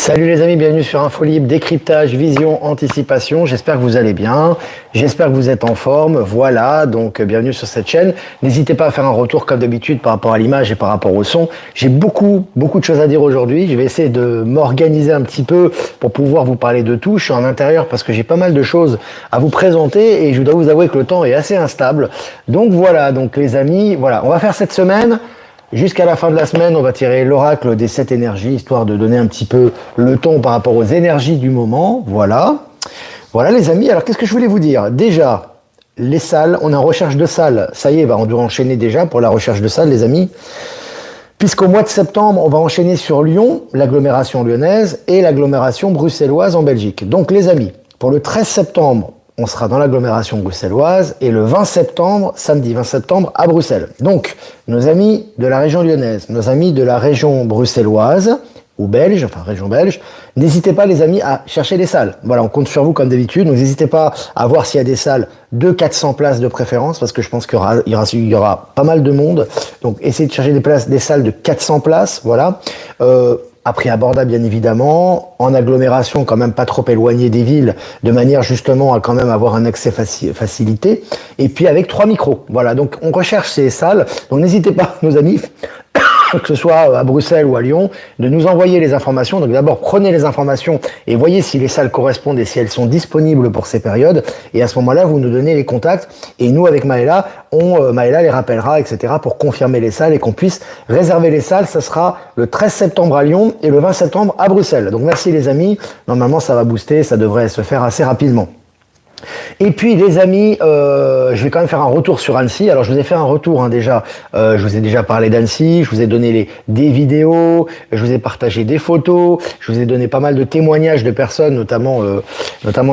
Salut les amis, bienvenue sur Infolibre, décryptage, vision, anticipation. J'espère que vous allez bien, j'espère que vous êtes en forme. Voilà, donc bienvenue sur cette chaîne. N'hésitez pas à faire un retour comme d'habitude par rapport à l'image et par rapport au son. J'ai beaucoup de choses à dire aujourd'hui. Je vais essayer de m'organiser un petit peu pour pouvoir vous parler de tout. Je suis en intérieur parce que j'ai pas mal de choses à vous présenter et je dois vous avouer que le temps est assez instable. Donc voilà, donc les amis, voilà, on va faire cette semaine. Jusqu'à la fin de la semaine, on va tirer l'oracle des 7 énergies, histoire de donner un petit peu le ton par rapport aux énergies du moment. Voilà. Voilà les amis, alors qu'est-ce que je voulais vous dire? Déjà, les salles, on est en recherche de salles. Ça y est, on doit enchaîner déjà pour la recherche de salles, les amis. Puisqu'au mois de septembre, on va enchaîner sur Lyon, l'agglomération lyonnaise, et l'agglomération bruxelloise en Belgique. Donc les amis, pour le 13 septembre, on sera dans l'agglomération bruxelloise et le 20 septembre, samedi 20 septembre, à Bruxelles. Donc, nos amis de la région lyonnaise, nos amis de la région bruxelloise, ou belge, enfin région belge, n'hésitez pas les amis à chercher des salles. Voilà, on compte sur vous comme d'habitude, donc n'hésitez pas à voir s'il y a des salles de 400 places de préférence, parce que je pense qu'il y aura pas mal de monde. Donc essayez de chercher des salles de 400 places, voilà. À prix abordable bien évidemment, en agglomération quand même pas trop éloigné des villes, de manière justement à quand même avoir un accès facilité, et puis avec 3 micros. Voilà, donc on recherche ces salles, donc n'hésitez pas nos amis, que ce soit à Bruxelles ou à Lyon, de nous envoyer les informations. Donc d'abord, prenez les informations et voyez si les salles correspondent et si elles sont disponibles pour ces périodes. Et à ce moment-là, vous nous donnez les contacts. Et nous, avec Maëla, Maëla les rappellera, etc. pour confirmer les salles et qu'on puisse réserver les salles. Ça sera le 13 septembre à Lyon et le 20 septembre à Bruxelles. Donc merci les amis. Normalement, ça va booster. Ça devrait se faire assez rapidement. Et puis les amis, je vais quand même faire un retour sur Annecy. Alors je vous ai fait un retour déjà, je vous ai déjà parlé d'Annecy, je vous ai donné des vidéos, je vous ai partagé des photos, je vous ai donné pas mal de témoignages de personnes, notamment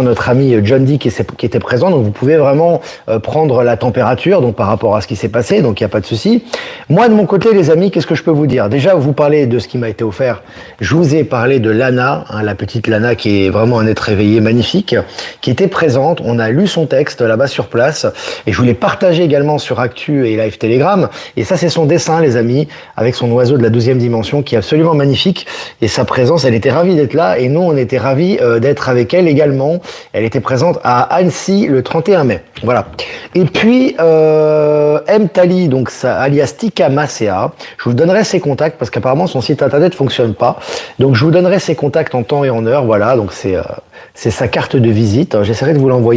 notre ami John D qui était présent. Donc vous pouvez vraiment prendre la température donc par rapport à ce qui s'est passé, donc il n'y a pas de souci. Moi de mon côté les amis, qu'est-ce que je peux vous dire? Déjà vous parlez de ce qui m'a été offert, je vous ai parlé de Lana, la petite Lana qui est vraiment un être éveillé magnifique, qui était présente. On a lu son texte là-bas sur place et je voulais partager également sur Actu et Live Telegram. Et ça, c'est son dessin, les amis, avec son oiseau de la 12e dimension qui est absolument magnifique. Et sa présence, elle était ravie d'être là et nous, on était ravis d'être avec elle également. Elle était présente à Annecy le 31 mai. Voilà. Et puis, M. Tali, donc alias Tika Macea, je vous donnerai ses contacts parce qu'apparemment, son site internet fonctionne pas. Donc, je vous donnerai ses contacts en temps et en heure. Voilà. Donc, c'est sa carte de visite. J'essaierai de vous l'envoyer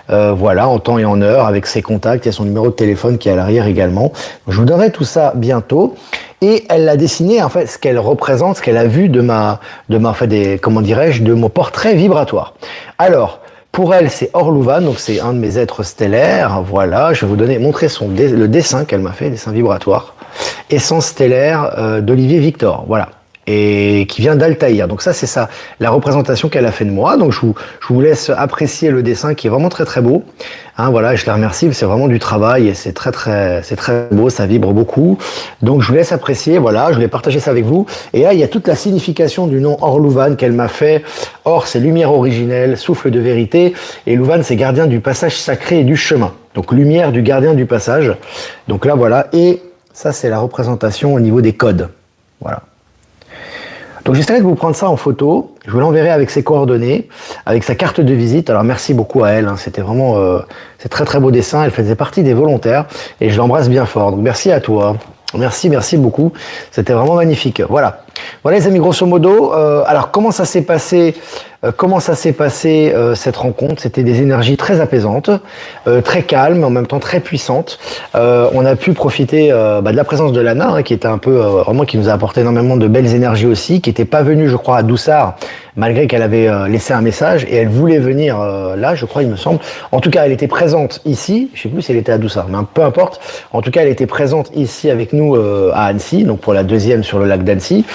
voilà, en temps et en heure avec ses contacts. Il y a son numéro de téléphone qui est à l'arrière également. Je vous donnerai tout ça bientôt. Et elle l'a dessiné, en fait, ce qu'elle représente, ce qu'elle a vu de mon portrait vibratoire. Alors, pour elle, c'est Orlouvan, donc c'est un de mes êtres stellaires. Voilà, je vais vous montrer le dessin qu'elle m'a fait, dessin vibratoire. Essence stellaire d'Olivier Victor. Voilà. Et qui vient d'Altaïr. Donc ça, c'est ça, la représentation qu'elle a fait de moi. Donc je vous laisse apprécier le dessin qui est vraiment très très beau. Voilà, je la remercie, c'est vraiment du travail et c'est très beau, ça vibre beaucoup. Donc je vous laisse apprécier, voilà, je voulais partager ça avec vous. Et là, il y a toute la signification du nom Orlouvan qu'elle m'a fait. Or, c'est lumière originelle, souffle de vérité. Et Louvan, c'est gardien du passage sacré et du chemin. Donc lumière du gardien du passage. Donc là, voilà. Et ça, c'est la représentation au niveau des codes. Voilà. Donc j'essaierai de vous prendre ça en photo, je vous l'enverrai avec ses coordonnées, avec sa carte de visite. Alors merci beaucoup à elle, c'était vraiment c'est très beau dessin, elle faisait partie des volontaires et je l'embrasse bien fort. Donc merci à toi, merci beaucoup, c'était vraiment magnifique. Voilà les amis, grosso modo, alors comment ça s'est passé cette rencontre? C'était des énergies très apaisantes, très calmes, mais en même temps très puissantes. On a pu profiter de la présence de Lana, qui était un peu vraiment qui nous a apporté énormément de belles énergies aussi, qui n'était pas venue, je crois, à Doussard, malgré qu'elle avait laissé un message et elle voulait venir là, je crois, il me semble. En tout cas, elle était présente ici. Je sais plus si elle était à Doussard, mais peu importe. En tout cas, elle était présente ici avec nous à Annecy, donc pour la 2e sur le lac d'Annecy,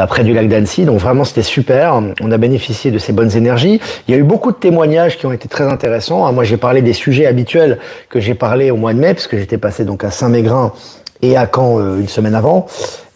près du lac d'Annecy. Donc vraiment, c'était super. On a bénéficié de ces bonnes énergies. Il y a eu beaucoup de témoignages qui ont été très intéressants. Moi, j'ai parlé des sujets habituels que j'ai parlé au mois de mai, parce que j'étais passé donc à Saint-Mégrin et à Caen une semaine avant.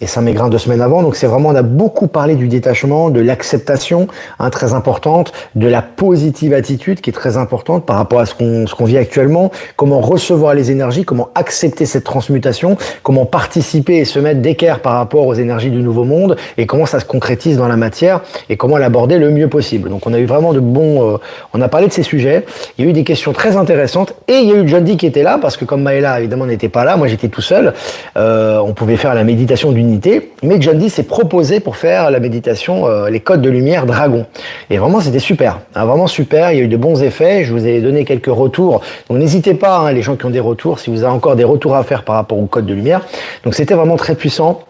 et Saint-Mégrin 2 semaines avant. Donc c'est vraiment, on a beaucoup parlé du détachement, de l'acceptation, hein, très importante, de la positive attitude qui est très importante par rapport à ce qu'on vit actuellement, comment recevoir les énergies, comment accepter cette transmutation, comment participer et se mettre d'équerre par rapport aux énergies du nouveau monde et comment ça se concrétise dans la matière et comment l'aborder le mieux possible. Donc on a eu vraiment de bons... on a parlé de ces sujets, il y a eu des questions très intéressantes et il y a eu John Dee qui était là parce que comme Maëla évidemment n'était pas là, moi j'étais tout seul, on pouvait faire la méditation d'unité, mais John Dee s'est proposé pour faire la méditation les codes de lumière dragon. Et vraiment c'était super, hein, vraiment super, il y a eu de bons effets, je vous ai donné quelques retours, donc n'hésitez pas, hein, les gens qui ont des retours, si vous avez encore des retours à faire par rapport aux codes de lumière. Donc c'était vraiment très puissant.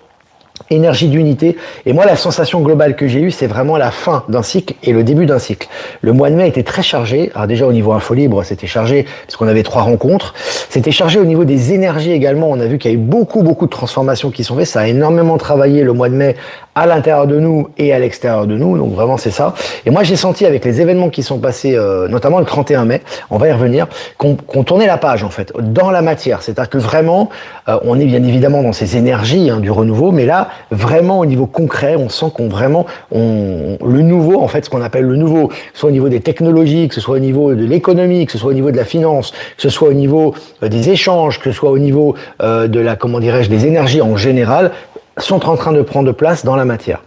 Énergie d'unité. Et moi, la sensation globale que j'ai eue, c'est vraiment la fin d'un cycle et le début d'un cycle. Le mois de mai était très chargé. Alors déjà, au niveau Info Libre, c'était chargé parce qu'on avait 3 rencontres. C'était chargé au niveau des énergies également. On a vu qu'il y a eu beaucoup de transformations qui sont faites. Ça a énormément travaillé le mois de mai à l'intérieur de nous et à l'extérieur de nous. Donc vraiment, c'est ça. Et moi, j'ai senti avec les événements qui sont passés, notamment le 31 mai, on va y revenir, qu'on tournait la page, en fait, dans la matière. C'est-à-dire que vraiment, on est bien évidemment dans ces énergies, hein, du renouveau, mais là, vraiment au niveau concret, on sent qu'on vraiment, le nouveau, en fait, ce qu'on appelle le nouveau, que ce soit au niveau des technologies, que ce soit au niveau de l'économie, que ce soit au niveau de la finance, que ce soit au niveau des échanges, que ce soit au niveau de la, comment dirais-je, des énergies en général, sont en train de prendre place dans la matière.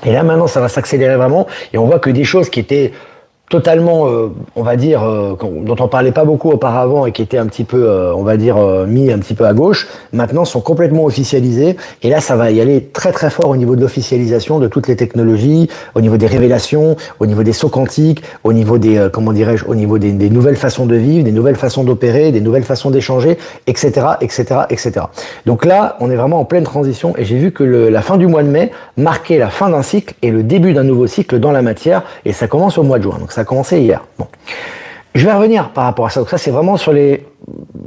Et là, maintenant, ça va s'accélérer vraiment, et on voit que des choses qui étaient totalement, on va dire, dont on parlait pas beaucoup auparavant et qui étaient un petit peu, on va dire, mis un petit peu à gauche, maintenant sont complètement officialisés. Et là, ça va y aller très très fort au niveau de l'officialisation de toutes les technologies, au niveau des révélations, au niveau des sauts quantiques, au niveau des, comment dirais-je, au niveau des nouvelles façons de vivre, des nouvelles façons d'opérer, des nouvelles façons d'échanger, etc., etc., etc. Donc là, on est vraiment en pleine transition et j'ai vu que la fin du mois de mai marquait la fin d'un cycle et le début d'un nouveau cycle dans la matière et ça commence au mois de juin. Donc ça a commencé hier. Bon. Je vais revenir par rapport à ça. Donc ça, c'est vraiment sur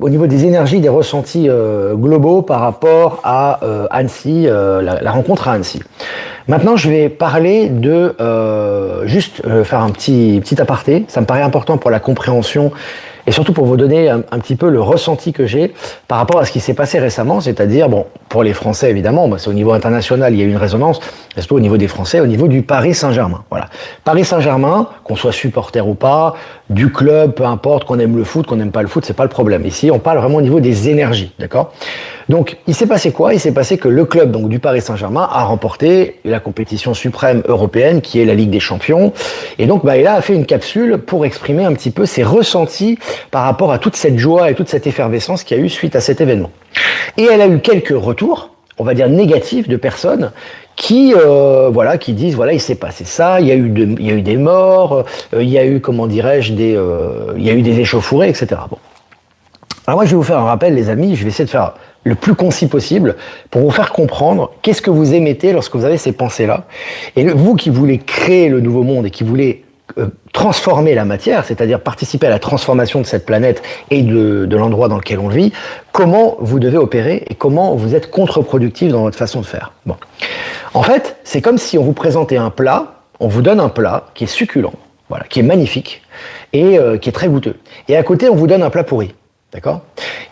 au niveau des énergies, des ressentis globaux par rapport à Annecy, la rencontre à Annecy. Maintenant, je vais parler de juste faire un petit aparté. Ça me paraît important pour la compréhension et surtout pour vous donner un petit peu le ressenti que j'ai par rapport à ce qui s'est passé récemment, c'est-à-dire, bon, pour les Français évidemment, c'est au niveau international, il y a eu une résonance, mais surtout au niveau des Français, au niveau du Paris Saint-Germain. Voilà. Paris Saint-Germain, qu'on soit supporter ou pas, du club, peu importe, qu'on aime le foot, qu'on n'aime pas le foot, c'est pas le problème. Ici, on parle vraiment au niveau des énergies, d'accord ? Donc, il s'est passé quoi ? Il s'est passé que le club donc du Paris Saint-Germain a remporté la compétition suprême européenne, qui est la Ligue des Champions. Et donc, il a fait une capsule pour exprimer un petit peu ses ressentis par rapport à toute cette joie et toute cette effervescence qu'il y a eu suite à cet événement. Et elle a eu quelques retours, on va dire négatifs, de personnes qui qui disent voilà, il s'est passé ça, il y a eu des morts, il y a eu, comment dirais-je, il y a eu des échauffourées, etc. Bon. Alors moi, je vais vous faire un rappel, les amis, je vais essayer de faire le plus concis possible pour vous faire comprendre qu'est-ce que vous émettez lorsque vous avez ces pensées-là. Et vous qui voulez créer le nouveau monde et qui voulez transformer la matière, c'est-à-dire participer à la transformation de cette planète et de l'endroit dans lequel on vit, comment vous devez opérer et comment vous êtes contre-productif dans votre façon de faire. Bon. En fait, c'est comme si on vous présentait un plat, on vous donne un plat qui est succulent, voilà, qui est magnifique et qui est très goûteux. Et à côté, on vous donne un plat pourri. D'accord ?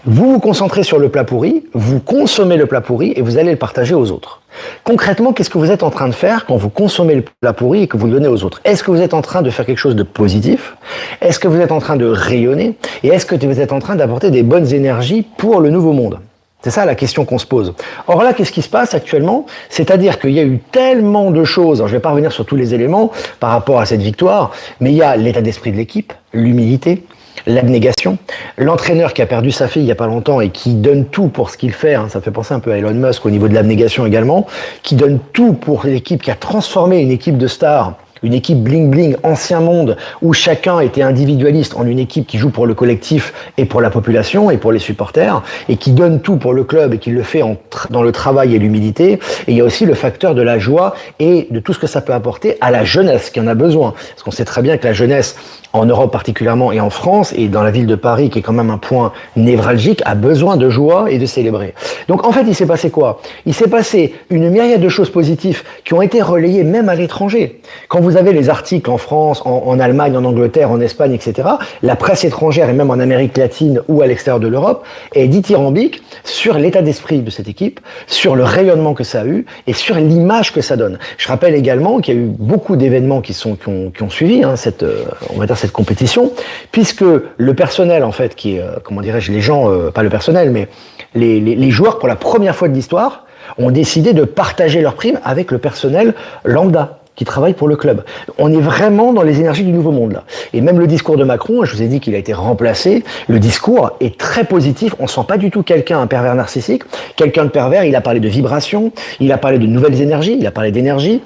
Vous vous concentrez sur le plat pourri, vous consommez le plat pourri et vous allez le partager aux autres. Concrètement, qu'est-ce que vous êtes en train de faire quand vous consommez le plat pourri et que vous le donnez aux autres ? Est-ce que vous êtes en train de faire quelque chose de positif ? Est-ce que vous êtes en train de rayonner ? Et est-ce que vous êtes en train d'apporter des bonnes énergies pour le nouveau monde ? C'est ça la question qu'on se pose. Or là, qu'est-ce qui se passe actuellement ? C'est-à-dire qu'il y a eu tellement de choses, alors je ne vais pas revenir sur tous les éléments par rapport à cette victoire, mais il y a l'état d'esprit de l'équipe, l'humilité, l'abnégation, l'entraîneur qui a perdu sa fille il n'y a pas longtemps et qui donne tout pour ce qu'il fait, hein, ça fait penser un peu à Elon Musk au niveau de l'abnégation également, qui donne tout pour l'équipe, qui a transformé une équipe de stars, une équipe bling-bling, ancien monde, où chacun était individualiste en une équipe qui joue pour le collectif et pour la population et pour les supporters, et qui donne tout pour le club et qui le fait dans le travail et l'humilité. Et il y a aussi le facteur de la joie et de tout ce que ça peut apporter à la jeunesse qui en a besoin. Parce qu'on sait très bien que la jeunesse, en Europe particulièrement et en France, et dans la ville de Paris, qui est quand même un point névralgique, a besoin de joie et de célébrer. Donc en fait, il s'est passé quoi ? Il s'est passé une myriade de choses positives qui ont été relayées même à l'étranger. Quand vous vous avez les articles en France, en Allemagne, en Angleterre, en Espagne, etc., la presse étrangère et même en Amérique latine ou à l'extérieur de l'Europe est dithyrambique sur l'état d'esprit de cette équipe, sur le rayonnement que ça a eu et sur l'image que ça donne. Je rappelle également qu'il y a eu beaucoup d'événements qui ont suivi cette compétition, puisque le personnel, en fait, qui est, comment dirais-je, les gens, pas le personnel, mais les joueurs, pour la première fois de l'histoire, ont décidé de partager leurs primes avec le personnel lambda qui travaille pour le club. On est vraiment dans les énergies du nouveau monde là. Et même le discours de Macron, je vous ai dit qu'il a été remplacé, le discours est très positif, on sent pas du tout quelqu'un, un pervers narcissique, quelqu'un de pervers, il a parlé de vibration, il a parlé de nouvelles énergies, il a parlé d'énergie.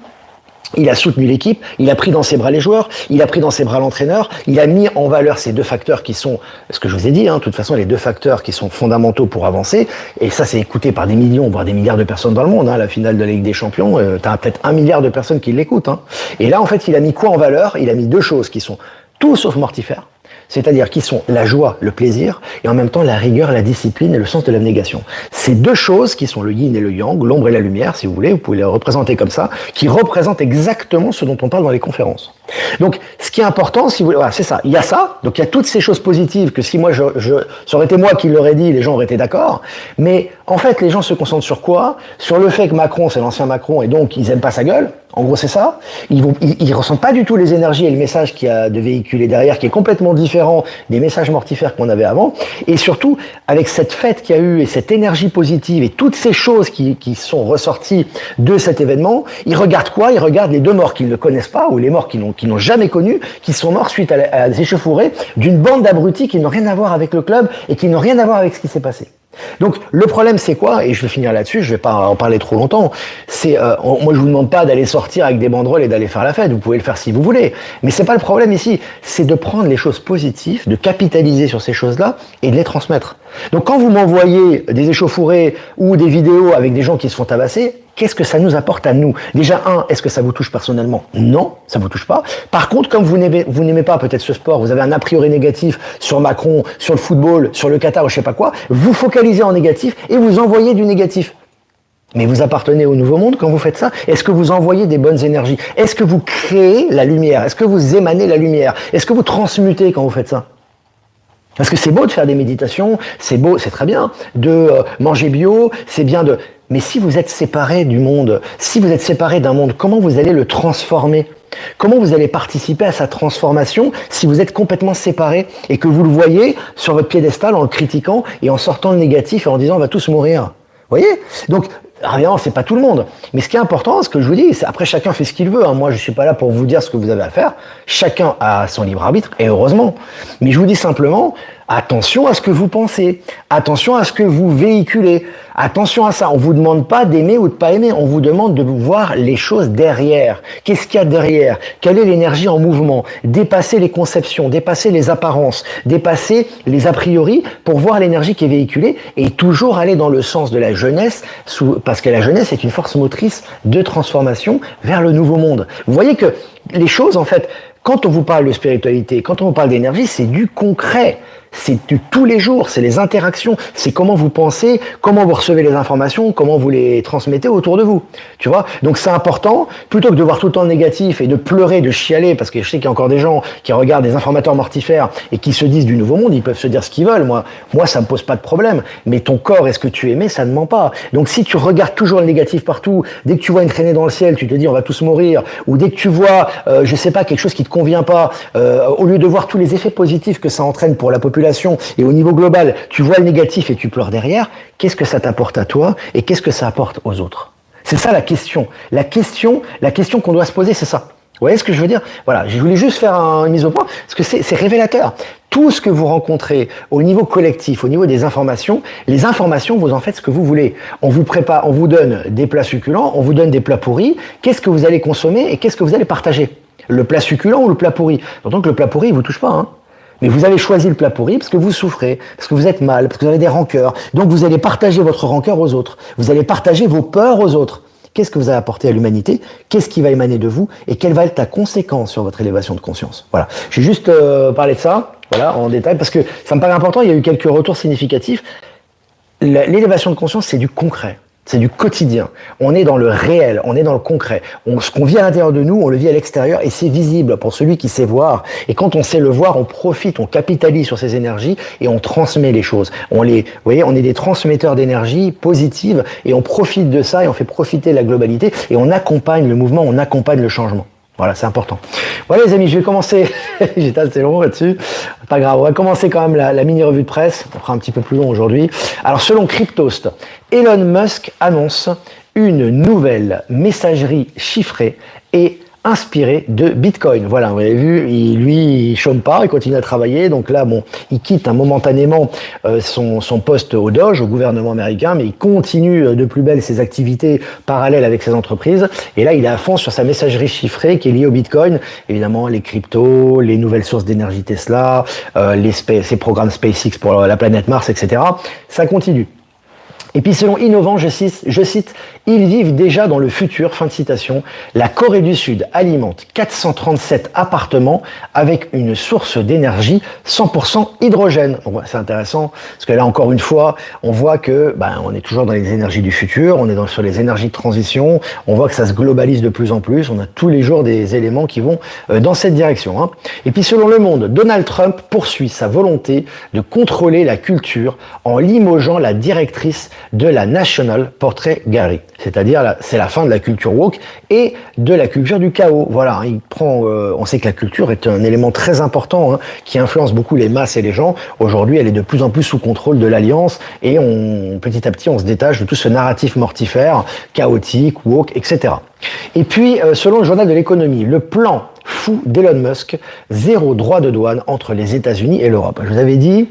Il a soutenu l'équipe, il a pris dans ses bras les joueurs, il a pris dans ses bras l'entraîneur, il a mis en valeur ces deux facteurs qui sont, ce que je vous ai dit, de toute façon, les deux facteurs qui sont fondamentaux pour avancer, et ça c'est écouté par des millions, voire des milliards de personnes dans le monde, la finale de la Ligue des Champions, t'as peut-être 1 milliard de personnes qui l'écoutent. Et là, en fait, il a mis quoi en valeur? Il a mis deux choses qui sont tout sauf mortifères, c'est-à-dire qui sont la joie, le plaisir, et en même temps la rigueur, la discipline et le sens de l'abnégation. Ces deux choses qui sont le yin et le yang, l'ombre et la lumière, si vous voulez, vous pouvez les représenter comme ça, qui représentent exactement ce dont on parle dans les conférences. Donc, ce qui est important, si vous voulez, voilà, c'est ça. Il y a ça, donc il y a toutes ces choses positives que si moi, ça aurait été moi qui l'aurais dit, les gens auraient été d'accord. Mais en fait, les gens se concentrent sur quoi? Sur le fait que Macron, c'est l'ancien Macron, et donc ils aiment pas sa gueule. En gros, c'est ça. Ils ressentent pas du tout les énergies et le message qu'il y a de véhiculer derrière, qui est complètement différent des messages mortifères qu'on avait avant. Et surtout, avec cette fête qu'il y a eu et cette énergie positive et toutes ces choses qui sont ressorties de cet événement, ils regardent quoi? Ils regardent les deux morts qu'ils ne connaissent pas ou les morts qu'ils n'ont jamais connus, qui sont morts suite à des échauffourées d'une bande d'abrutis qui n'ont rien à voir avec le club et qui n'ont rien à voir avec ce qui s'est passé. Donc le problème c'est quoi? Et je vais finir là-dessus, je vais pas en parler trop longtemps. Moi je vous demande pas d'aller sortir avec des banderoles et d'aller faire la fête. Vous pouvez le faire si vous voulez, mais c'est pas le problème ici. C'est de prendre les choses positives, de capitaliser sur ces choses-là et de les transmettre. Donc quand vous m'envoyez des échauffourées ou des vidéos avec des gens qui se font tabasser, qu'est-ce que ça nous apporte à nous? Déjà, est-ce que ça vous touche personnellement? Non, ça vous touche pas. Par contre, comme vous n'aimez pas peut-être ce sport, vous avez un a priori négatif sur Macron, sur le football, sur le Qatar ou je sais pas quoi, vous focalisez en négatif et vous envoyez du négatif. Mais vous appartenez au nouveau monde quand vous faites ça? Est-ce que vous envoyez des bonnes énergies? Est-ce que vous créez la lumière? Est-ce que vous émanez la lumière? Est-ce que vous transmutez quand vous faites ça? Parce que c'est beau de faire des méditations, c'est beau, c'est très bien de manger bio, c'est bien de... Mais si vous êtes séparé du monde, si vous êtes séparé d'un monde, comment vous allez le transformer? Comment vous allez participer à sa transformation si vous êtes complètement séparé et que vous le voyez sur votre piédestal en le critiquant et en sortant le négatif et en disant on va tous mourir? Vous voyez? Donc, évidemment, c'est pas tout le monde. Mais ce qui est important, ce que je vous dis, c'est après chacun fait ce qu'il veut. Moi, je suis pas là pour vous dire ce que vous avez à faire. Chacun a son libre arbitre, et heureusement. Mais je vous dis simplement, attention à ce que vous pensez. Attention à ce que vous véhiculez. Attention à ça. On vous demande pas d'aimer ou de pas aimer. On vous demande de voir les choses derrière. Qu'est-ce qu'il y a derrière? Quelle est l'énergie en mouvement? Dépasser les conceptions, dépasser les apparences, dépasser les a priori pour voir l'énergie qui est véhiculée et toujours aller dans le sens de la jeunesse, parce que la jeunesse est une force motrice de transformation vers le nouveau monde. Vous voyez que les choses, en fait, quand on vous parle de spiritualité, quand on vous parle d'énergie, c'est du concret. C'est du tous les jours, c'est les interactions, c'est comment vous pensez, comment vous recevez les informations, comment vous les transmettez autour de vous. Tu vois? Donc c'est important, plutôt que de voir tout le temps le négatif et de pleurer, de chialer, parce que je sais qu'il y a encore des gens qui regardent des informateurs mortifères et qui se disent du nouveau monde, ils peuvent se dire ce qu'ils veulent. Moi, ça me pose pas de problème. Mais ton corps, est-ce que tu aimais, ça ne ment pas. Donc si tu regardes toujours le négatif partout, dès que tu vois une traînée dans le ciel, tu te dis on va tous mourir, ou dès que tu vois, je sais pas, quelque chose qui te convient pas, au lieu de voir tous les effets positifs que ça entraîne pour la population et au niveau global, tu vois le négatif et tu pleures derrière, qu'est-ce que ça t'apporte à toi et qu'est-ce que ça apporte aux autres? C'est ça la question. La question qu'on doit se poser, c'est ça. Vous voyez ce que je veux dire? Voilà, je voulais juste faire une mise au point, parce que c'est révélateur. Tout ce que vous rencontrez au niveau collectif, au niveau des informations, les informations, vous en faites ce que vous voulez. On vous prépare, on vous donne des plats succulents, on vous donne des plats pourris. Qu'est-ce que vous allez consommer et qu'est-ce que vous allez partager? Le plat succulent ou le plat pourri? D'autant que le plat pourri, il vous touche pas, Mais vous avez choisi le plat pourri parce que vous souffrez, parce que vous êtes mal, parce que vous avez des rancœurs. Donc vous allez partager votre rancœur aux autres. Vous allez partager vos peurs aux autres. Qu'est-ce que vous avez apporté à l'humanité? Qu'est-ce qui va émaner de vous? Et quelle va être la conséquence sur votre élévation de conscience? Voilà. J'ai juste parlé de ça, voilà, en détail, parce que ça me paraît important. Il y a eu quelques retours significatifs. L'élévation de conscience, c'est du concret. C'est du quotidien. On est dans le réel, on est dans le concret. Ce qu'on vit à l'intérieur de nous, on le vit à l'extérieur et c'est visible pour celui qui sait voir. Et quand on sait le voir, on profite, on capitalise sur ces énergies et on transmet les choses. Vous voyez, on est des transmetteurs d'énergie positive et on profite de ça et on fait profiter la globalité et on accompagne le mouvement, on accompagne le changement. Voilà, c'est important. Voilà les amis, je vais commencer, j'étais assez long là-dessus, pas grave, on va commencer quand même la mini-revue de presse, on fera un petit peu plus long aujourd'hui. Alors selon Cryptost, Elon Musk annonce une nouvelle messagerie chiffrée et inspiré de Bitcoin. Voilà, vous avez vu, il chôme pas, il continue à travailler. Donc là, bon, il quitte momentanément son poste au Doge, au gouvernement américain, mais il continue de plus belle ses activités parallèles avec ses entreprises. Et là, il est à fond sur sa messagerie chiffrée qui est liée au Bitcoin. Évidemment, les cryptos, les nouvelles sources d'énergie Tesla, ses programmes SpaceX pour la planète Mars, etc. Ça continue. Et puis selon Innovant, je cite, ils vivent déjà dans le futur, fin de citation, la Corée du Sud alimente 437 appartements avec une source d'énergie 100% hydrogène. Donc c'est intéressant, parce que là encore une fois, on voit que on est toujours dans les énergies du futur, on est sur les énergies de transition, on voit que ça se globalise de plus en plus, on a tous les jours des éléments qui vont dans cette direction. Hein. Et puis selon Le Monde, Donald Trump poursuit sa volonté de contrôler la culture en limogeant la directrice de la National Portrait Gallery. C'est-à-dire, c'est la fin de la culture woke et de la culture du chaos. Voilà, on sait que la culture est un élément très important qui influence beaucoup les masses et les gens. Aujourd'hui, elle est de plus en plus sous contrôle de l'Alliance et petit à petit, on se détache de tout ce narratif mortifère, chaotique, woke, etc. Et puis, selon le journal de l'économie, le plan fou d'Elon Musk, 0 droit de douane entre les États-Unis et l'Europe. Je vous avais dit,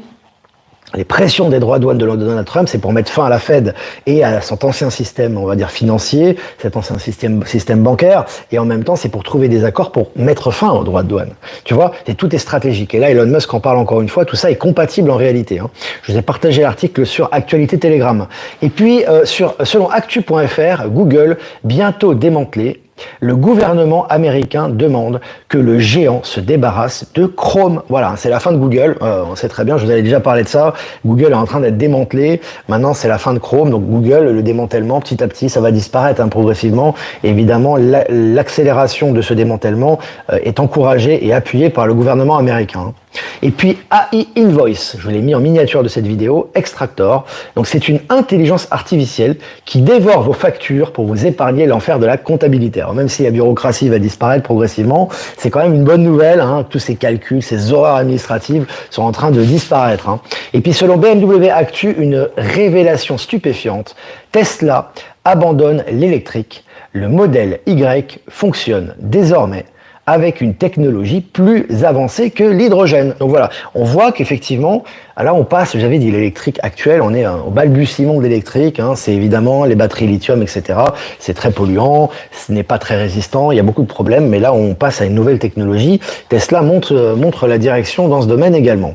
les pressions des droits de douane de Donald Trump, c'est pour mettre fin à la Fed et à son ancien système, on va dire, financier, cet ancien système bancaire, et en même temps, c'est pour trouver des accords pour mettre fin aux droits de douane. Tu vois, et tout est stratégique. Et là, Elon Musk en parle encore une fois, tout ça est compatible en réalité. Hein. Je vous ai partagé l'article sur Actualité Telegram. Et puis, selon actu.fr, Google, bientôt démantelé, le gouvernement américain demande que le géant se débarrasse de Chrome. Voilà, c'est la fin de Google. On sait très bien, je vous avais déjà parlé de ça. Google est en train d'être démantelé. Maintenant, c'est la fin de Chrome. Donc Google, le démantèlement, petit à petit, ça va disparaître progressivement. Et évidemment, l'accélération de ce démantèlement est encouragée et appuyée par le gouvernement américain. Et puis AI Invoice, je vous l'ai mis en miniature de cette vidéo, Extractor. Donc c'est une intelligence artificielle qui dévore vos factures pour vous épargner l'enfer de la comptabilité. Alors même si la bureaucratie va disparaître progressivement, c'est quand même une bonne nouvelle. Tous ces calculs, ces horreurs administratives sont en train de disparaître. Et puis selon BMW Actu, une révélation stupéfiante, Tesla abandonne l'électrique. Le modèle Y fonctionne désormais avec une technologie plus avancée que l'hydrogène. Donc voilà, on voit qu'effectivement, là on passe, j'avais dit l'électrique actuel, on est au balbutiement de l'électrique, c'est évidemment les batteries lithium, etc. C'est très polluant, ce n'est pas très résistant, il y a beaucoup de problèmes, mais là on passe à une nouvelle technologie. Tesla montre la direction dans ce domaine également.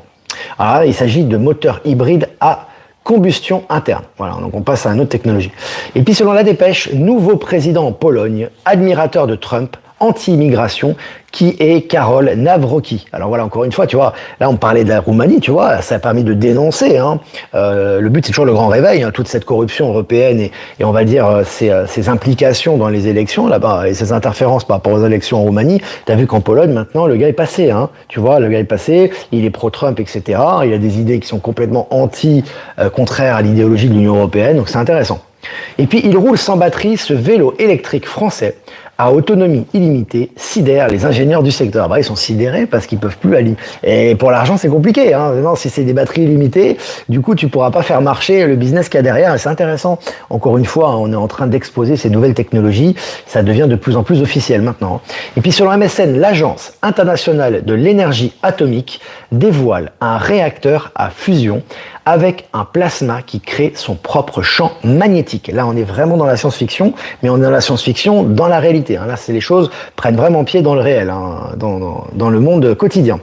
Alors là, il s'agit de moteurs hybrides à combustion interne. Voilà, donc on passe à une autre technologie. Et puis selon la dépêche, nouveau président en Pologne, admirateur de Trump, anti-immigration, qui est Karol Nawrocki. Alors voilà, encore une fois, tu vois, là on parlait de la Roumanie, tu vois, ça a permis de dénoncer. Le but c'est toujours le grand réveil, toute cette corruption européenne et on va dire ces implications dans les élections là-bas et ces interférences par rapport aux élections en Roumanie. T'as vu qu'en Pologne maintenant le gars est passé, tu vois, le gars est passé, il est pro-Trump, etc. Il a des idées qui sont complètement contraires à l'idéologie de l'Union européenne, donc c'est intéressant. Et puis il roule sans batterie, ce vélo électrique français à autonomie illimitée sidère les ingénieurs du secteur. Ils sont sidérés parce qu'ils peuvent plus aller. Et pour l'argent, c'est compliqué. Non, si c'est des batteries illimitées, du coup, tu pourras pas faire marcher le business qu'il y a derrière. Et c'est intéressant. Encore une fois, on est en train d'exposer ces nouvelles technologies. Ça devient de plus en plus officiel maintenant. Et puis sur MSN, l'Agence internationale de l'énergie atomique dévoile un réacteur à fusion avec un plasma qui crée son propre champ magnétique. Là, on est vraiment dans la science-fiction, mais on est dans la science-fiction dans la réalité. Là, les choses prennent vraiment pied dans le réel, dans le monde quotidien.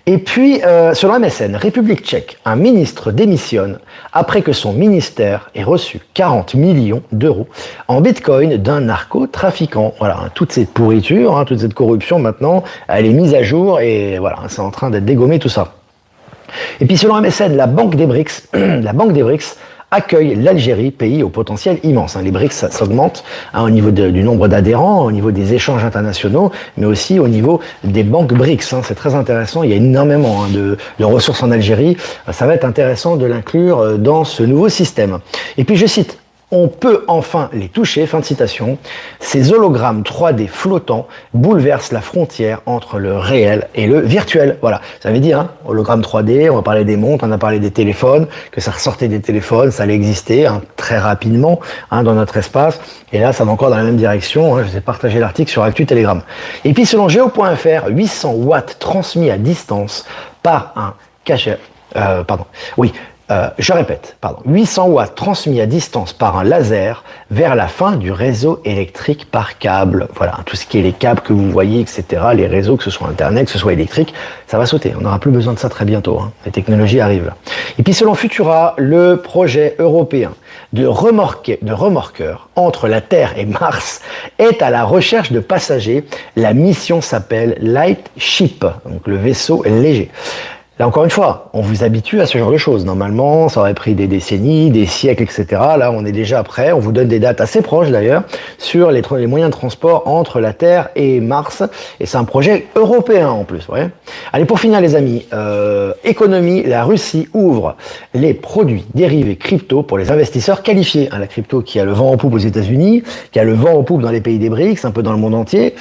Et puis, selon MSN, République tchèque, un ministre démissionne après que son ministère ait reçu 40 millions d'euros en bitcoin d'un narcotrafiquant. Voilà, toute cette pourriture, toute cette corruption maintenant, elle est mise à jour et voilà, c'est en train d'être dégommé tout ça. Et puis selon MSN, la Banque des BRICS accueille l'Algérie, pays au potentiel immense. Les BRICS, ça s'augmente au niveau du nombre d'adhérents, au niveau des échanges internationaux, mais aussi au niveau des banques BRICS. C'est très intéressant, il y a énormément de ressources en Algérie. Ça va être intéressant de l'inclure dans ce nouveau système. Et puis je cite, on peut enfin les toucher, fin de citation. Ces hologrammes 3D flottants bouleversent la frontière entre le réel et le virtuel. Voilà, ça veut dire, hologramme 3D, on va parler des montres, on a parlé des téléphones, que ça ressortait des téléphones, ça allait exister très rapidement dans notre espace. Et là, ça va encore dans la même direction. Je vous ai partagé l'article sur Actu Telegram. Et puis selon Geo.fr, 800 watts transmis à distance par un cachet. Je répète, 800 watts transmis à distance par un laser vers la fin du réseau électrique par câble. Voilà, tout ce qui est les câbles que vous voyez, etc., les réseaux, que ce soit Internet, que ce soit électrique, ça va sauter. On n'aura plus besoin de ça très bientôt. Les technologies arrivent. Et puis selon Futura, le projet européen de remorqueur entre la Terre et Mars est à la recherche de passagers. La mission s'appelle Lightship, donc le vaisseau léger. Là, encore une fois, on vous habitue à ce genre de choses. Normalement, ça aurait pris des décennies, des siècles, etc. Là, on est déjà prêt. On vous donne des dates assez proches, d'ailleurs, sur les moyens de transport entre la Terre et Mars. Et c'est un projet européen, en plus. Ouais. Allez, pour finir, les amis, économie, la Russie ouvre les produits dérivés crypto pour les investisseurs qualifiés. La crypto qui a le vent en poupe aux États-Unis, qui a le vent en poupe dans les pays des BRICS, un peu dans le monde entier.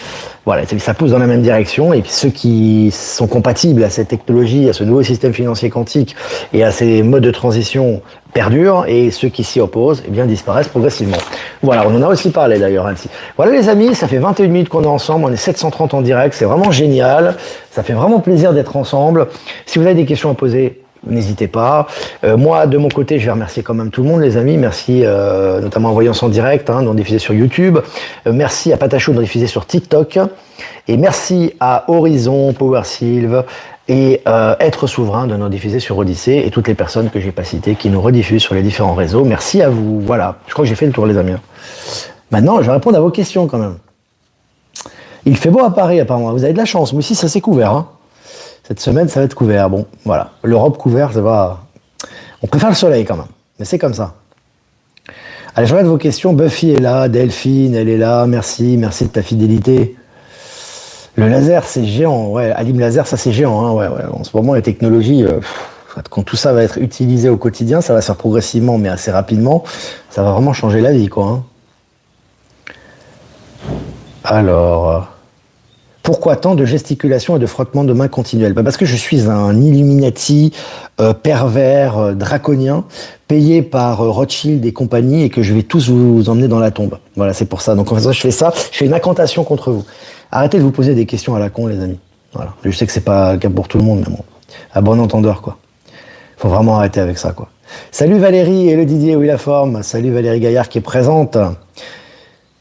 Voilà, ça pousse dans la même direction. Et puis ceux qui sont compatibles à cette technologie, à ce nouveau système financier quantique et à ces modes de transition perdurent, et ceux qui s'y opposent disparaissent progressivement. Voilà, on en a aussi parlé d'ailleurs ainsi. Voilà les amis, ça fait 21 minutes qu'on est ensemble, on est 730 en direct, c'est vraiment génial, ça fait vraiment plaisir d'être ensemble. Si vous avez des questions à poser, n'hésitez pas. Moi, de mon côté, je vais remercier quand même tout le monde, les amis. Merci notamment à Voyance en direct, dont diffusé sur YouTube. Merci à Patachou, dont diffusé sur TikTok. Et merci à Horizon, Power Sylve et Être Souverain, de nous diffuser sur Odyssée, et toutes les personnes que j'ai pas citées qui nous rediffusent sur les différents réseaux. Merci à vous. Voilà, je crois que j'ai fait le tour, les amis. Maintenant, je vais répondre à vos questions quand même. Il fait beau à Paris, apparemment. Vous avez de la chance. Moi aussi, ça s'est couvert. Cette semaine, ça va être couvert. Bon, voilà. L'Europe couvert, ça va. On préfère le soleil quand même. Mais c'est comme ça. Allez, je regarde vos questions. Buffy est là. Delphine, elle est là. Merci. Merci de ta fidélité. Le laser, c'est géant. Ouais, Alim Laser, ça c'est géant. Ouais. En ce moment, les technologies, quand tout ça va être utilisé au quotidien, ça va se faire progressivement, mais assez rapidement. Ça va vraiment changer la vie, quoi. Alors. Pourquoi tant de gesticulation et de frottement de mains continuels ? Parce que je suis un Illuminati pervers, draconien, payé par Rothschild et compagnie, et que je vais tous vous emmener dans la tombe. Voilà, c'est pour ça. Donc en fait, je fais une incantation contre vous. Arrêtez de vous poser des questions à la con, les amis. Voilà. Je sais que c'est pas le cas pour tout le monde, mais bon, à bon entendeur, quoi. Faut vraiment arrêter avec ça, quoi. Salut Valérie et le Didier, oui la forme. Salut Valérie Gaillard qui est présente.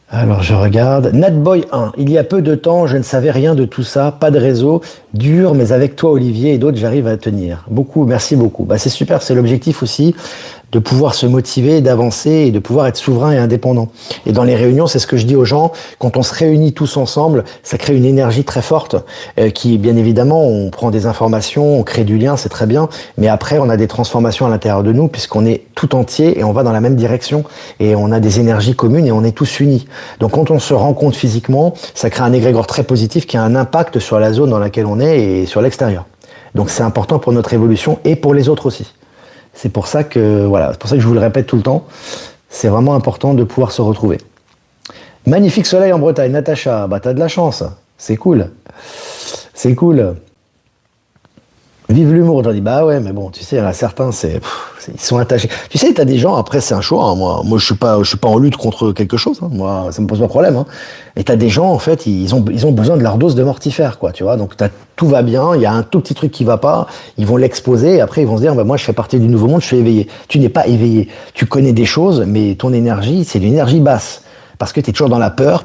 Alors je regarde. Natboy 1. Il y a peu de temps, je ne savais rien de tout ça. Pas de réseau. Dur, mais avec toi Olivier et d'autres, j'arrive à tenir. Beaucoup, merci beaucoup. C'est super, c'est l'objectif aussi, de pouvoir se motiver, d'avancer et de pouvoir être souverain et indépendant. Et dans les réunions, c'est ce que je dis aux gens, quand on se réunit tous ensemble, ça crée une énergie très forte qui, bien évidemment, on prend des informations, on crée du lien, c'est très bien, mais après, on a des transformations à l'intérieur de nous puisqu'on est tout entier et on va dans la même direction et on a des énergies communes et on est tous unis. Donc quand on se rencontre physiquement, ça crée un égrégore très positif qui a un impact sur la zone dans laquelle on est et sur l'extérieur. Donc c'est important pour notre évolution et pour les autres aussi. C'est pour ça que, voilà, c'est pour ça que je vous le répète tout le temps. C'est vraiment important de pouvoir se retrouver. Magnifique soleil en Bretagne. Natacha, t'as de la chance. C'est cool. C'est cool. Vive l'humour. J'en dis, ouais, mais bon, tu sais, il y en a certains, ils sont attachés. Tu sais, t'as des gens, après, c'est un choix. Moi, je suis pas en lutte contre quelque chose. Moi, ça me pose pas de problème. Et t'as des gens, en fait, ils ont besoin de leur dose de mortifère, quoi, tu vois. Donc, tout va bien, il y a un tout petit truc qui va pas, ils vont l'exposer, et après, ils vont se dire, moi, je fais partie du nouveau monde, je suis éveillé. Tu n'es pas éveillé. Tu connais des choses, mais ton énergie, c'est une énergie basse. Parce que t'es toujours dans la peur,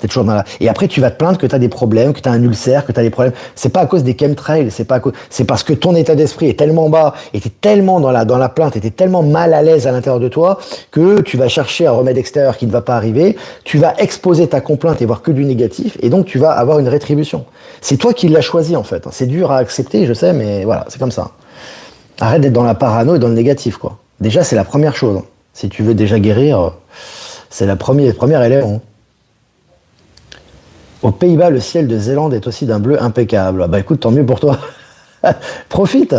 et après tu vas te plaindre que t'as des problèmes, que t'as un ulcère, que t'as des problèmes. C'est pas à cause des chemtrails, c'est parce que ton état d'esprit est tellement bas, et t'es tellement dans la plainte, et t'es tellement mal à l'aise à l'intérieur de toi, que tu vas chercher un remède extérieur qui ne va pas arriver, tu vas exposer ta complainte et voir que du négatif, et donc tu vas avoir une rétribution. C'est toi qui l'as choisi, en fait. C'est dur à accepter, je sais, mais voilà, c'est comme ça. Arrête d'être dans la parano et dans le négatif, quoi. Déjà, c'est la première chose. Si tu veux déjà guérir, c'est la première élève. Hein. Aux Pays-Bas, le ciel de Zélande est aussi d'un bleu impeccable. Ah bah écoute, tant mieux pour toi. Profite.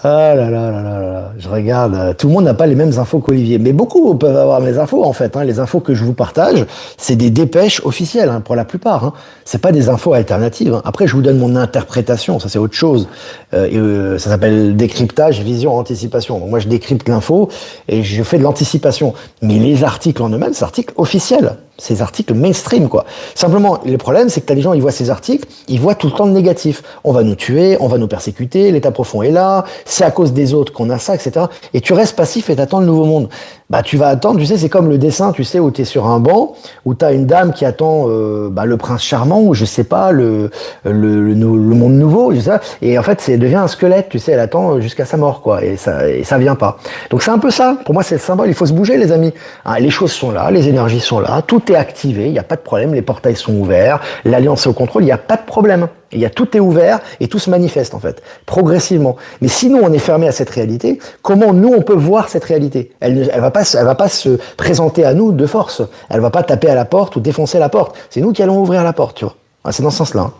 Ah là là là là là, je regarde, tout le monde n'a pas les mêmes infos qu'Olivier, mais beaucoup peuvent avoir mes infos en fait. Hein. Les infos que je vous partage, c'est des dépêches officielles hein, pour la plupart. Hein. C'est pas des infos alternatives. Hein. Après, je vous donne mon interprétation, ça c'est autre chose. Ça s'appelle décryptage, vision, anticipation. Donc moi, je décrypte l'info et je fais de l'anticipation. Mais les articles en eux-mêmes, c'est articles officiels. Ces articles mainstream, quoi. Simplement, le problème, c'est que t'as des gens, ils voient ces articles, ils voient tout le temps le négatif. On va nous tuer, on va nous persécuter, l'état profond est là, c'est à cause des autres qu'on a ça, etc. Et tu restes passif et t'attends le nouveau monde. Bah, tu vas attendre, tu sais, c'est comme le dessin, tu sais, où t'es sur un banc, où t'as une dame qui attend, le prince charmant, ou je sais pas, le monde nouveau, je sais pas. Et en fait, c'est devient un squelette, tu sais, elle attend jusqu'à sa mort, quoi. Et ça vient pas. Donc c'est un peu ça. Pour moi, c'est le symbole. Il faut se bouger, les amis. Hein, les choses sont là, les énergies sont là, tout est activé, il n'y a pas de problème, les portails sont ouverts, l'alliance est au contrôle, il n'y a pas de problème. Tout est ouvert et tout se manifeste en fait, progressivement. Mais si nous on est fermé à cette réalité, comment nous on peut voir cette réalité ? Elle va pas se présenter à nous de force. Elle va pas taper à la porte ou défoncer la porte. C'est nous qui allons ouvrir la porte, tu vois. Ah, c'est dans ce sens-là. Hein.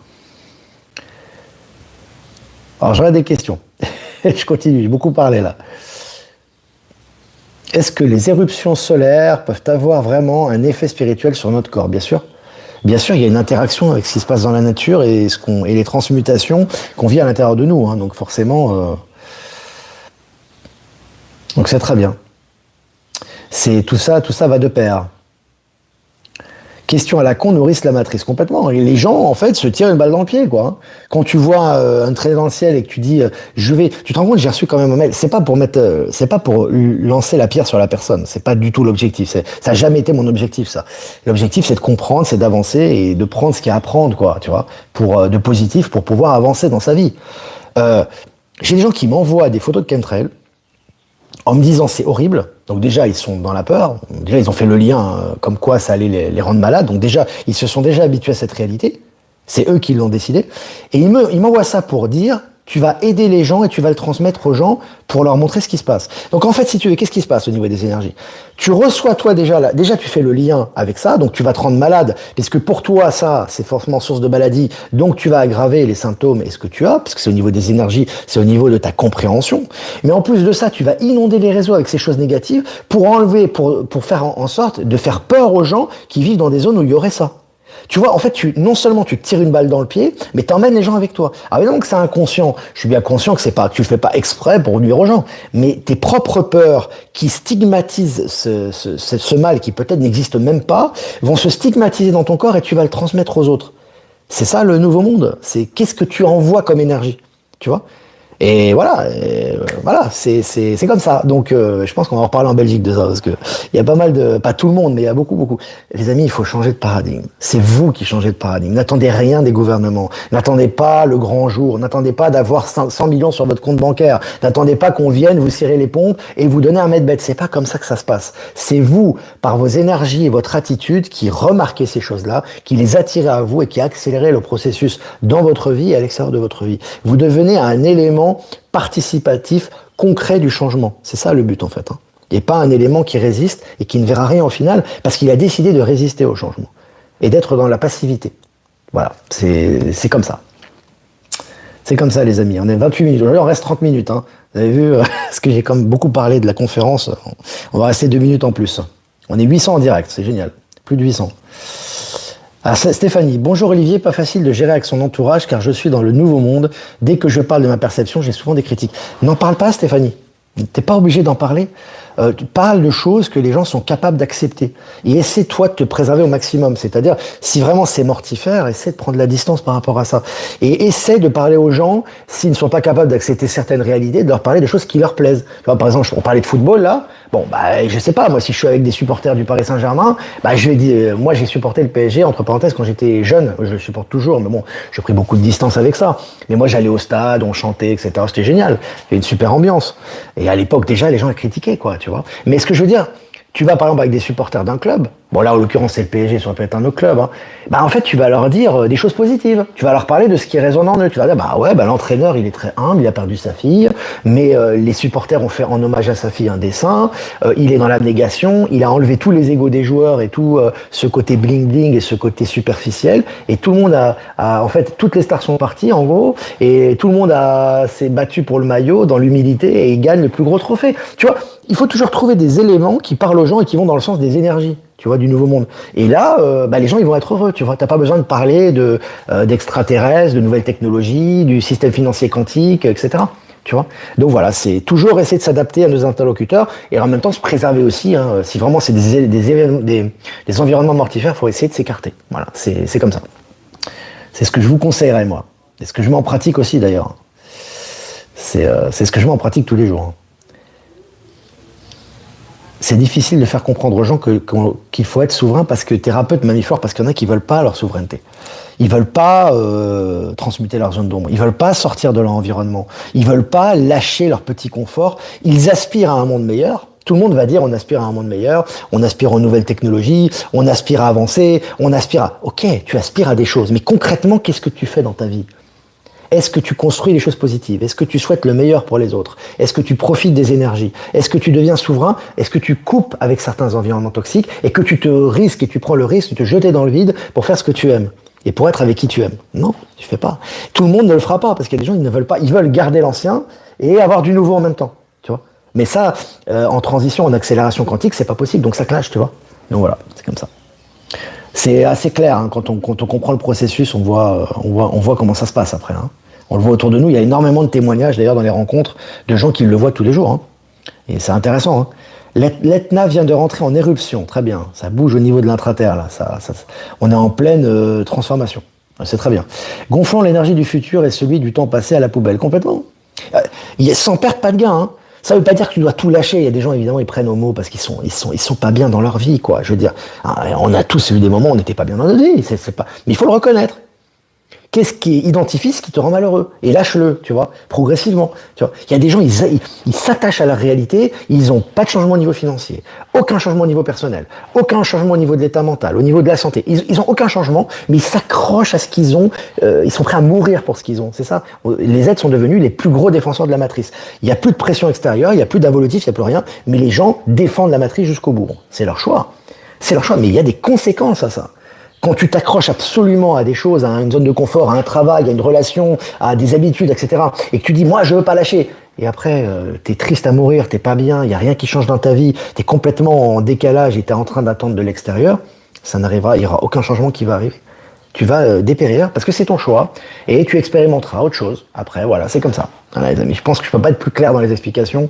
Alors j'aurais des questions. Je continue, j'ai beaucoup parlé là. Est-ce que les éruptions solaires peuvent avoir vraiment un effet spirituel sur notre corps ? Bien sûr. Bien sûr, il y a une interaction avec ce qui se passe dans la nature et les transmutations qu'on vit à l'intérieur de nous. Hein. Donc forcément, donc c'est très bien. C'est tout ça va de pair. Question à la con nourrissent la matrice complètement. Et les gens, en fait, se tirent une balle dans le pied, quoi. Quand tu vois un trait dans le ciel et que tu dis, tu te rends compte, j'ai reçu quand même un mail. C'est pas pour lancer la pierre sur la personne. C'est pas du tout l'objectif. Ça a jamais été mon objectif, ça. L'objectif, c'est de comprendre, c'est d'avancer et de prendre ce qu'il y a à prendre, quoi, tu vois, de positif pour pouvoir avancer dans sa vie. J'ai des gens qui m'envoient des photos de chemtrail en me disant c'est horrible. Donc déjà, ils sont dans la peur. Déjà, ils ont fait le lien comme quoi ça allait les rendre malades. Donc déjà, ils se sont déjà habitués à cette réalité. C'est eux qui l'ont décidé. Et ils m'envoient ça pour dire, tu vas aider les gens et tu vas le transmettre aux gens pour leur montrer ce qui se passe. Donc en fait, si tu veux, qu'est-ce qui se passe au niveau des énergies ? Tu reçois toi déjà tu fais le lien avec ça, donc tu vas te rendre malade, puisque pour toi, ça, c'est forcément source de maladie, donc tu vas aggraver les symptômes et ce que tu as, parce que c'est au niveau des énergies, c'est au niveau de ta compréhension. Mais en plus de ça, tu vas inonder les réseaux avec ces choses négatives pour enlever, pour faire en sorte de faire peur aux gens qui vivent dans des zones où il y aurait ça. Tu vois, en fait, non seulement tu te tires une balle dans le pied, mais t'emmènes les gens avec toi. Alors évidemment que c'est inconscient. Je suis bien conscient que tu le fais pas exprès pour nuire aux gens. Mais tes propres peurs qui stigmatisent ce mal qui peut-être n'existe même pas, vont se stigmatiser dans ton corps et tu vas le transmettre aux autres. C'est ça le nouveau monde. C'est qu'est-ce que tu envoies comme énergie. Tu vois ? Et voilà, c'est comme ça. Donc, je pense qu'on va en reparler en Belgique de ça, parce que il y a pas mal de, pas tout le monde, mais il y a beaucoup. Les amis, il faut changer de paradigme. C'est vous qui changez de paradigme. N'attendez rien des gouvernements. N'attendez pas le grand jour. N'attendez pas d'avoir 100 millions sur votre compte bancaire. N'attendez pas qu'on vienne vous serrer les pompes et vous donner un mètre bête. C'est pas comme ça que ça se passe. C'est vous, par vos énergies et votre attitude, qui remarquez ces choses-là, qui les attirez à vous et qui accélérez le processus dans votre vie et à l'extérieur de votre vie. Vous devenez un élément participatif, concret du changement. C'est ça le but en fait. Hein. Et pas un élément qui résiste et qui ne verra rien au final parce qu'il a décidé de résister au changement et d'être dans la passivité. Voilà, c'est comme ça. C'est comme ça les amis. On est 28 minutes. Aujourd'hui, on reste 30 minutes. Hein. Vous avez vu, parce que j'ai quand même beaucoup parlé de la conférence. On va rester 2 minutes en plus. On est 800 en direct, c'est génial. Plus de 800. Ah, Stéphanie, bonjour Olivier, pas facile de gérer avec son entourage car je suis dans le nouveau monde. Dès que je parle de ma perception, j'ai souvent des critiques. N'en parle pas Stéphanie, t'es pas obligé d'en parler. Tu parles de choses que les gens sont capables d'accepter. Et essaie toi de te préserver au maximum. C'est-à-dire, si vraiment c'est mortifère, essaie de prendre la distance par rapport à ça. Et essaie de parler aux gens, s'ils ne sont pas capables d'accepter certaines réalités, de leur parler des choses qui leur plaisent. Tu vois, par exemple, on parlait de football là. Bon, je sais pas, moi, si je suis avec des supporters du Paris Saint-Germain, je vais dire, moi, j'ai supporté le PSG, entre parenthèses, quand j'étais jeune. Je le supporte toujours, mais bon, j'ai pris beaucoup de distance avec ça. Mais moi, j'allais au stade, on chantait, etc. C'était génial. Il y avait une super ambiance. Et à l'époque, déjà, les gens les critiquaient, quoi, tu vois. Mais ce que je veux dire, tu vas, par exemple, avec des supporters d'un club, bon là en l'occurrence c'est le PSG, ça peut être un autre club, hein. Bah en fait tu vas leur dire des choses positives, tu vas leur parler de ce qui résonne en eux, tu vas dire bah ouais, bah l'entraîneur il est très humble, il a perdu sa fille, mais les supporters ont fait en hommage à sa fille un dessin, il est dans l'abnégation, il a enlevé tous les égos des joueurs et tout ce côté bling bling et ce côté superficiel, et tout le monde en fait toutes les stars sont parties en gros, et tout le monde s'est battu pour le maillot dans l'humilité et il gagne le plus gros trophée, tu vois. Il faut toujours trouver des éléments qui parlent aux gens et qui vont dans le sens des énergies, tu vois, du nouveau monde. Et là, bah, les gens, ils vont être heureux, tu vois. T'as pas besoin de parler d'extraterrestres, de nouvelles technologies, du système financier quantique, etc. Tu vois. Donc voilà, c'est toujours essayer de s'adapter à nos interlocuteurs et en même temps se préserver aussi. Hein, si vraiment c'est des environnements mortifères, il faut essayer de s'écarter. Voilà, c'est comme ça. C'est ce que je vous conseillerais, moi. C'est ce que je mets en pratique aussi, d'ailleurs. C'est ce que je mets en pratique tous les jours. Hein. C'est difficile de faire comprendre aux gens qu'il faut être souverain parce que thérapeute mammifore, parce qu'il y en a qui veulent pas leur souveraineté. Ils veulent pas transmuter leur zone d'ombre. Ils veulent pas sortir de leur environnement. Ils veulent pas lâcher leur petit confort. Ils aspirent à un monde meilleur. Tout le monde va dire on aspire à un monde meilleur, on aspire aux nouvelles technologies, on aspire à avancer, on aspire à... Ok, tu aspires à des choses, mais concrètement, qu'est-ce que tu fais dans ta vie ? Est-ce que tu construis des choses positives ? Est-ce que tu souhaites le meilleur pour les autres ? Est-ce que tu profites des énergies ? Est-ce que tu deviens souverain ? Est-ce que tu coupes avec certains environnements toxiques et que tu te risques et tu prends le risque de te jeter dans le vide pour faire ce que tu aimes et pour être avec qui tu aimes ? Non, tu fais pas. Tout le monde ne le fera pas parce qu'il y a des gens qui ne veulent pas. Ils veulent garder l'ancien et avoir du nouveau en même temps, tu vois. Mais ça, en transition, en accélération quantique, c'est pas possible. Donc ça clash, tu vois. Donc voilà, c'est comme ça. C'est assez clair hein, quand on comprend le processus, on voit comment ça se passe après. Hein. On le voit autour de nous, il y a énormément de témoignages d'ailleurs dans les rencontres de gens qui le voient tous les jours. Hein. Et c'est intéressant. Hein. L'Etna vient de rentrer en éruption, très bien. Ça bouge au niveau de l'intraterre là. On est en pleine transformation. C'est très bien. Gonflons l'énergie du futur et celui du temps passé à la poubelle complètement. Sans perdre pas de gain. Hein. Ça veut pas dire que tu dois tout lâcher. Il y a des gens évidemment ils prennent au mot parce qu'ils sont pas bien dans leur vie quoi. Je veux dire, on a tous eu des moments où on n'était pas bien dans notre vie. C'est pas. Mais il faut le reconnaître. Qu'est-ce qui identifie ce qui te rend malheureux et lâche-le, tu vois, progressivement. Tu vois, il y a des gens, ils s'attachent à la réalité, ils n'ont pas de changement au niveau financier, aucun changement au niveau personnel, aucun changement au niveau de l'état mental, au niveau de la santé. Ils ont aucun changement, mais ils s'accrochent à ce qu'ils ont. Ils sont prêts à mourir pour ce qu'ils ont. C'est ça. Les êtres sont devenus les plus gros défenseurs de la matrice. Il n'y a plus de pression extérieure, il n'y a plus d'involutif, il n'y a plus rien. Mais les gens défendent la matrice jusqu'au bout. C'est leur choix. C'est leur choix. Mais il y a des conséquences à ça. Quand tu t'accroches absolument à des choses, à une zone de confort, à un travail, à une relation, à des habitudes, etc., et que tu dis, moi, je veux pas lâcher, et après, t'es triste à mourir, t'es pas bien, il y a rien qui change dans ta vie, t'es complètement en décalage et t'es en train d'attendre de l'extérieur, il y aura aucun changement qui va arriver. Tu vas dépérir parce que c'est ton choix et tu expérimenteras autre chose. Après, voilà, c'est comme ça. Voilà, les amis, je pense que je peux pas être plus clair dans les explications,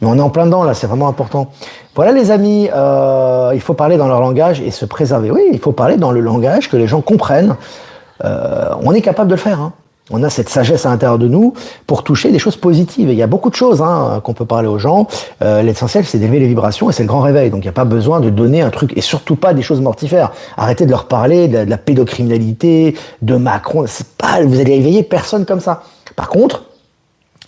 mais on est en plein dedans là, c'est vraiment important. Voilà, les amis, il faut parler dans leur langage et se préserver. Oui, il faut parler dans le langage que les gens comprennent. On est capable de le faire. Hein. On a cette sagesse à l'intérieur de nous pour toucher des choses positives. Et il y a beaucoup de choses hein, qu'on peut parler aux gens. L'essentiel, c'est d'élever les vibrations et c'est le grand réveil. Donc, il n'y a pas besoin de donner un truc, et surtout pas des choses mortifères. Arrêtez de leur parler de la pédocriminalité, de Macron. Vous allez éveiller personne comme ça. Par contre,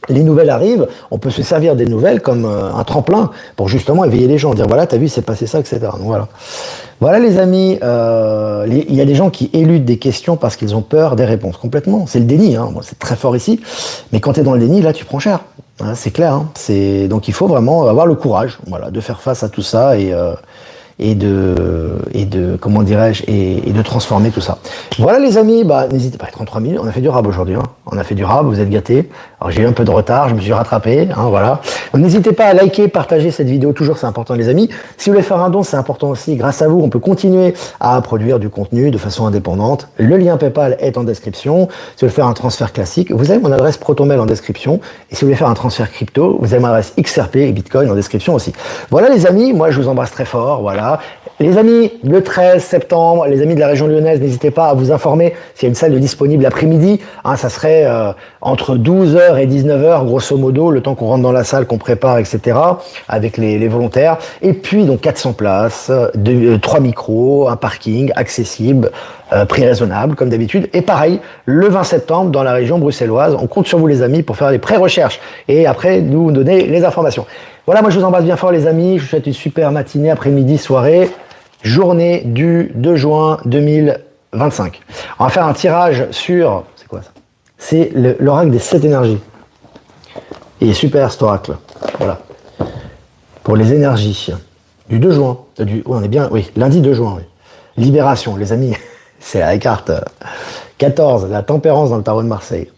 les nouvelles arrivent, on peut se servir des nouvelles comme un tremplin pour justement éveiller les gens, dire voilà, t'as vu, c'est passé ça, etc. Donc voilà. Voilà les amis, il y a des gens qui éludent des questions parce qu'ils ont peur des réponses, complètement. C'est le déni, hein. Bon, c'est très fort ici, mais quand tu es dans le déni, là tu prends cher. Hein, c'est clair, hein. Donc il faut vraiment avoir le courage voilà, de faire face à tout ça et de comment dirais-je et de transformer tout ça. Voilà les amis, n'hésitez pas, 33 minutes, on a fait du rab aujourd'hui, hein. On a fait du rab, vous êtes gâtés. Alors j'ai eu un peu de retard, je me suis rattrapé, hein, voilà. Donc n'hésitez pas à liker, partager cette vidéo, toujours c'est important les amis. Si vous voulez faire un don, c'est important aussi, grâce à vous, on peut continuer à produire du contenu de façon indépendante. Le lien PayPal est en description. Si vous voulez faire un transfert classique, vous avez mon adresse ProtonMail en description. Et si vous voulez faire un transfert crypto, vous avez mon adresse XRP et Bitcoin en description aussi. Voilà les amis, moi je vous embrasse très fort, voilà. Les amis, le 13 septembre, les amis de la région lyonnaise, n'hésitez pas à vous informer s'il y a une salle de disponible l'après-midi. Hein, ça serait entre 12h et 19h, grosso modo, le temps qu'on rentre dans la salle, qu'on prépare, etc., avec les volontaires. Et puis, donc, 400 places, 3 micros, un parking accessible, prix raisonnable, comme d'habitude. Et pareil, le 20 septembre, dans la région bruxelloise, on compte sur vous, les amis, pour faire les pré-recherches. Et après, nous donner les informations. Voilà, moi, je vous embrasse bien fort, les amis. Je vous souhaite une super matinée, après-midi, soirée. journée du 2 juin 2025. On va faire un tirage sur... C'est quoi ça? C'est l'oracle des 7 énergies. Il est super cet oracle. Voilà. Pour les énergies du 2 juin. On est bien, oui, lundi 2 juin. Oui. Libération, les amis. C'est la carte 14, la tempérance dans le tarot de Marseille.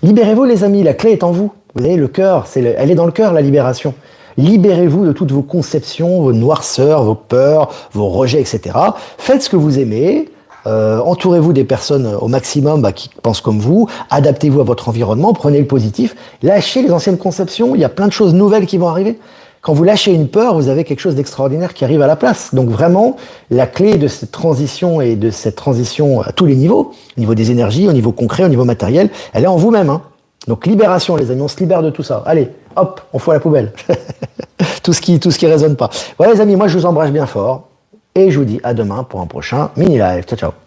Libérez-vous les amis, la clé est en vous. Vous voyez, le cœur, elle est dans le cœur, la libération. Libérez-vous de toutes vos conceptions, vos noirceurs, vos peurs, vos rejets, etc. Faites ce que vous aimez. Entourez-vous des personnes au maximum qui pensent comme vous. Adaptez-vous à votre environnement. Prenez le positif. Lâchez les anciennes conceptions. Il y a plein de choses nouvelles qui vont arriver. Quand vous lâchez une peur, vous avez quelque chose d'extraordinaire qui arrive à la place. Donc vraiment, la clé de cette transition et de cette transition à tous les niveaux, au niveau des énergies, au niveau concret, au niveau matériel, elle est en vous-même. Hein. Donc libération, les amis, on se libère de tout ça. Allez, hop, on fout à la poubelle. tout ce qui résonne pas. Voilà les amis, moi je vous embrasse bien fort et je vous dis à demain pour un prochain mini live. Ciao, ciao.